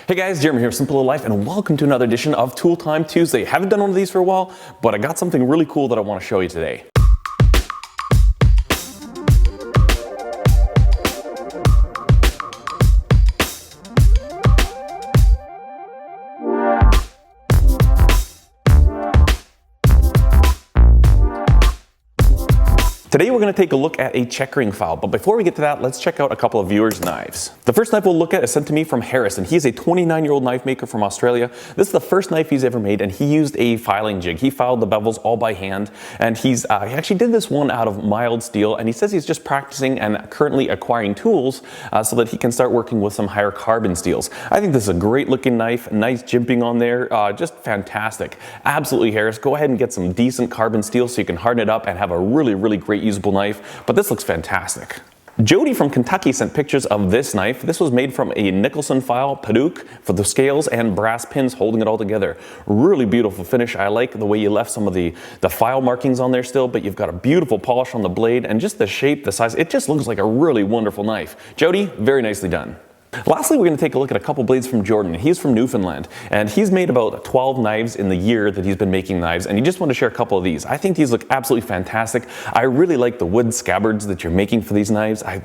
Hey guys, Jeremy here, Simple Life, and welcome to another edition of Tool Time Tuesday. Haven't done one of these for a while, but I got something really cool that I want to show you today. Today we're going to take a look at a checkering file, but before we get to that, let's check out a couple of viewers' knives. The first knife we'll look at is sent to me from Harrison. He's a 29-year-old knife maker from Australia. This is the first knife he's ever made, and he used a filing jig. He filed the bevels all by hand, and he actually did this one out of mild steel, and he says he's just practicing and currently acquiring tools so that he can start working with some higher carbon steels. I think this is a great looking knife, nice jimping on there, just fantastic. Absolutely, Harris, go ahead and get some decent carbon steel so you can harden it up and have a really great usable knife, but this looks fantastic. Jody from Kentucky sent pictures of this knife. This was made from a Nicholson file Paduke for the scales and brass pins holding it all together. Really beautiful finish. I like the way you left some of the file markings on there still, but you've got a beautiful polish on the blade and just the shape, the size. It just looks like a really wonderful knife. Jody, very nicely done. Lastly, we're going to take a look at a couple blades from Jordan. He's from Newfoundland, and he's made about 12 knives in the year that he's been making knives, and he just wanted to share a couple of these. I think these look absolutely fantastic. I really like the wood scabbards that you're making for these knives. I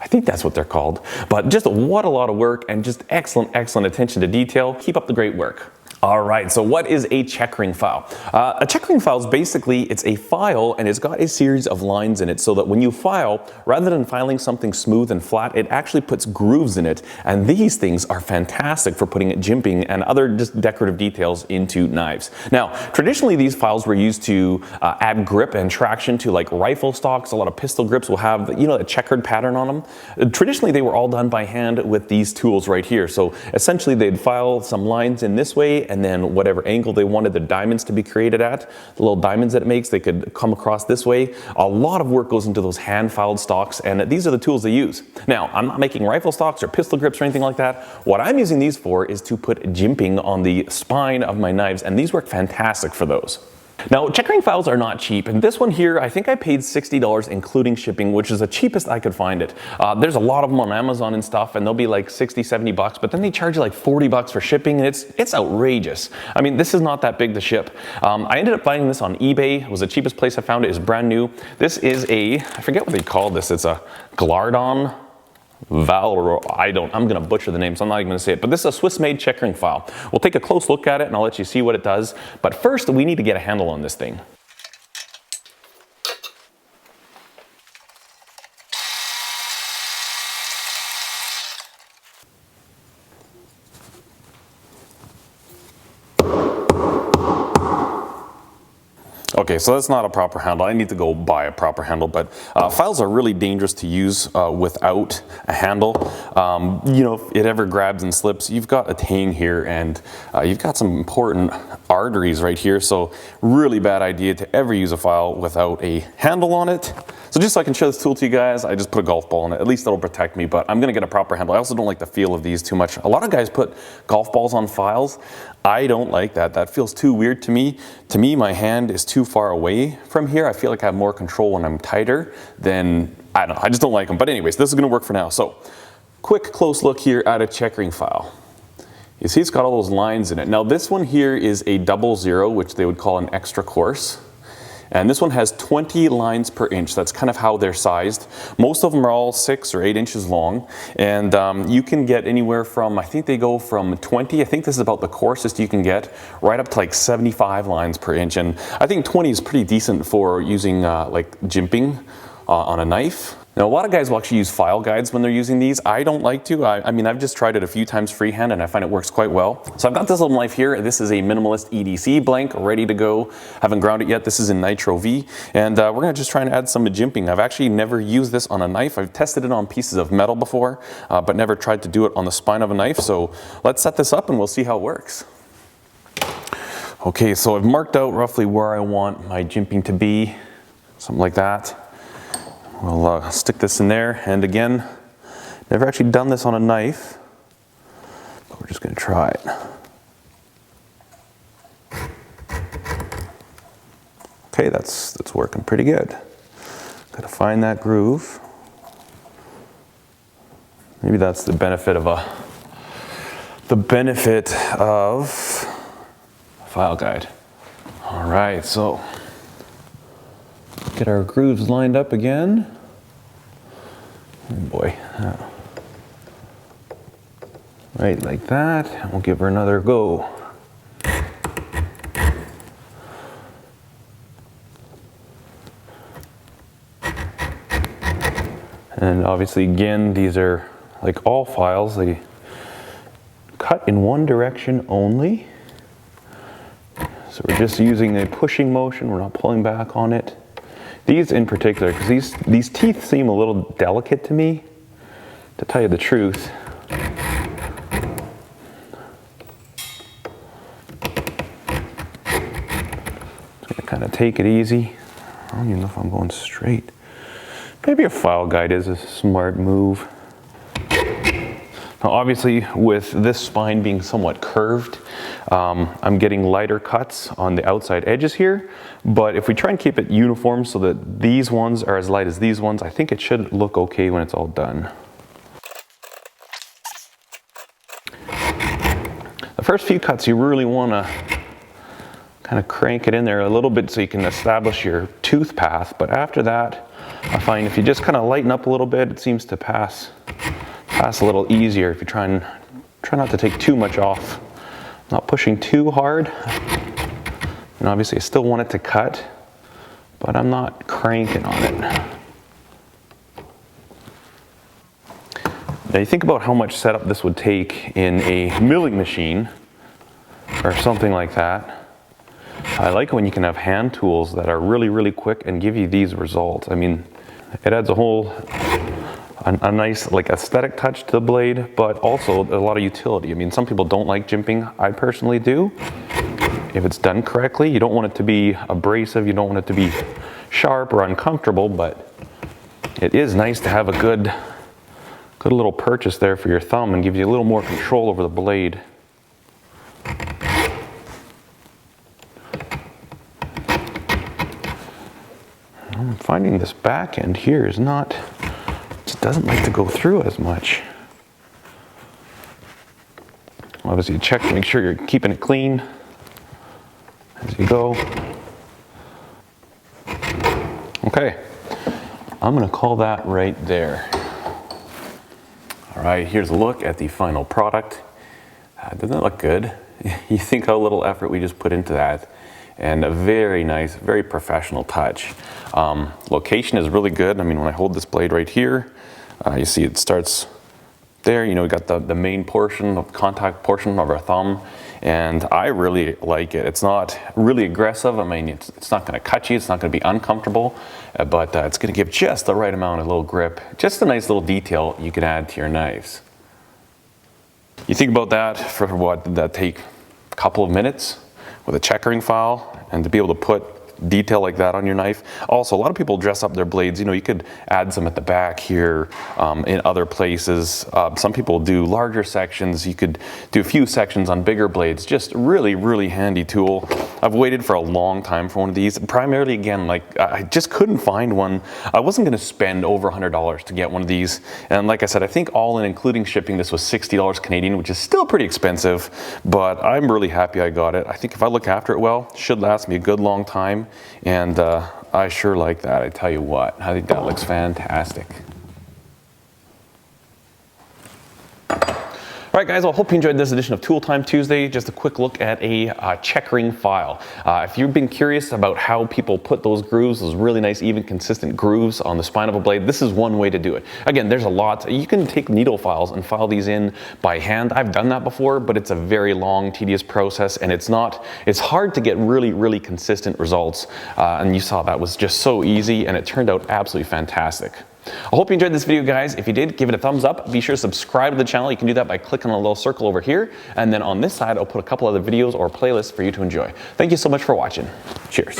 think that's what they're called. But just what a lot of work and just excellent attention to detail. Keep up the great work. All right, so what is a checkering file? A checkering file is basically, it's a file and it's got a series of lines in it so that when you file, rather than filing something smooth and flat, it actually puts grooves in it. And these things are fantastic for putting jimping and other just decorative details into knives. Now, traditionally these files were used to add grip and traction to like rifle stocks. A lot of pistol grips will have, you know, a checkered pattern on them. Traditionally, they were all done by hand with these tools right here. So essentially they'd file some lines in this way, and then whatever angle they wanted the diamonds to be created at, the little diamonds that it makes, they could come across this way. A lot of work goes into those hand-filed stocks, and these are the tools they use. Now, I'm not making rifle stocks or pistol grips or anything like that. What I'm using these for is to put jimping on the spine of my knives, and these work fantastic for those. Now, checkering files are not cheap, and this one here, I think I paid $60 including shipping, which is the cheapest I could find it. There's a lot of them on Amazon and stuff, and they'll be like 60, 70 bucks, but then they charge you like 40 bucks for shipping, and it's outrageous. I mean, this is not that big to ship. I ended up finding this on eBay. It was the cheapest place I found it. It's brand new. This is I forget what they call this. It's a Glardon I'm gonna butcher the name, so I'm not even gonna say it, but this is a Swiss-made checkering file. We'll take a close look at it and I'll let you see what it does, but first we need to get a handle on this thing. Okay, so that's not a proper handle. I need to go buy a proper handle, but files are really dangerous to use without a handle. You know, if it ever grabs and slips, you've got a tang here, and you've got some important arteries right here, so really bad idea to ever use a file without a handle on it. So just so I can show this tool to you guys, I just put a golf ball in it. At least that'll protect me, but I'm gonna get a proper handle. I also don't like the feel of these too much. A lot of guys put golf balls on files. I don't like that. That feels too weird to me. To me, my hand is too far away from here. I feel like I have more control when I'm tighter than, I don't know, I just don't like them. But anyways, this is gonna work for now. So, quick close look here at a checkering file. You see it's got all those lines in it. Now this one here is a 00, which they would call an extra coarse. And this one has 20 lines per inch. That's kind of how they're sized. Most of them are all 6 or 8 inches long. And you can get anywhere from, I think they go from 20, I think this is about the coarsest you can get, right up to like 75 lines per inch. And I think 20 is pretty decent for using like jimping on a knife. Now, a lot of guys will actually use file guides when they're using these. I don't like to. I mean, I've just tried it a few times freehand and I find it works quite well. So I've got this little knife here. This is a minimalist EDC blank, ready to go. Haven't ground it yet. This is in Nitro V. And we're gonna just try and add some jimping. I've actually never used this on a knife. I've tested it on pieces of metal before, but never tried to do it on the spine of a knife. So let's set this up and we'll see how it works. Okay, so I've marked out roughly where I want my jimping to be, something like that. We'll stick this in there, and again, never actually done this on a knife, but we're just going to try it. Okay, that's working pretty good. Got to find that groove. Maybe that's the benefit of a the benefit of a file guide. All right, so get our grooves lined up again. Oh boy. Right like that, and we'll give her another go. And obviously, again, these are like all files, they cut in one direction only. So we're just using a pushing motion, we're not pulling back on it. These in particular, because these teeth seem a little delicate to me, to tell you the truth. So I kind of take it easy. I don't even know if I'm going straight. Maybe a file guide is a smart move. Now obviously with this spine being somewhat curved, I'm getting lighter cuts on the outside edges here, but if we try and keep it uniform so that these ones are as light as these ones, I think it should look okay when it's all done. The first few cuts you really want to kind of crank it in there a little bit so you can establish your tooth path, but after that I find if you just kind of lighten up a little bit, it seems to pass a little easier if you try not to take too much off. Not pushing too hard. And obviously I still want it to cut, but I'm not cranking on it. Now you think about how much setup this would take in a milling machine or something like that. I like when you can have hand tools that are really, really quick and give you these results. I mean, it adds a nice like aesthetic touch to the blade, but also a lot of utility. I mean, some people don't like jimping. I personally do. If it's done correctly, you don't want it to be abrasive, you don't want it to be sharp or uncomfortable, but it is nice to have a good little purchase there for your thumb and give you a little more control over the blade. I'm finding this back end here is not, just doesn't like to go through as much. Obviously you check to make sure you're keeping it clean as you go. Okay, I'm gonna call that right there. All right, here's a look at the final product. Doesn't it look good? You think how little effort we just put into that. And a very nice, very professional touch. Location is really good. I mean, when I hold this blade right here, you see it starts there. You know, we got the main portion, the contact portion of our thumb, and I really like it. It's not really aggressive. I mean, it's not gonna cut you, it's not gonna be uncomfortable, but it's gonna give just the right amount of little grip. Just a nice little detail you can add to your knives. You think about that, for what did that take? A couple of minutes with a checkering file, and to be able to put detail like that on your knife. Also, a lot of people dress up their blades. You know, you could add some at the back here, in other places. Some people do larger sections. You could do a few sections on bigger blades. Just really, really handy tool. I've waited for a long time for one of these. Primarily, again, like I just couldn't find one. I wasn't gonna spend over $100 to get one of these. And like I said, I think all in, including shipping, this was $60 Canadian, which is still pretty expensive, but I'm really happy I got it. I think if I look after it well, it should last me a good long time. And I sure like that, I tell you what. I think that looks fantastic. All right, guys, I hope you enjoyed this edition of Tool Time Tuesday. Just a quick look at a checkering file. If you've been curious about how people put those grooves, those really nice, even, consistent grooves on the spine of a blade, this is one way to do it. Again, there's a lot. You can take needle files and file these in by hand. I've done that before, but it's a very long, tedious process, and it's hard to get really, really consistent results. And you saw that was just so easy, and it turned out absolutely fantastic. I hope you enjoyed this video, guys. If you did, give it a thumbs up. Be sure to subscribe to the channel. You can do that by clicking on the little circle over here. And then on this side, I'll put a couple other videos or playlists for you to enjoy. Thank you so much for watching. Cheers.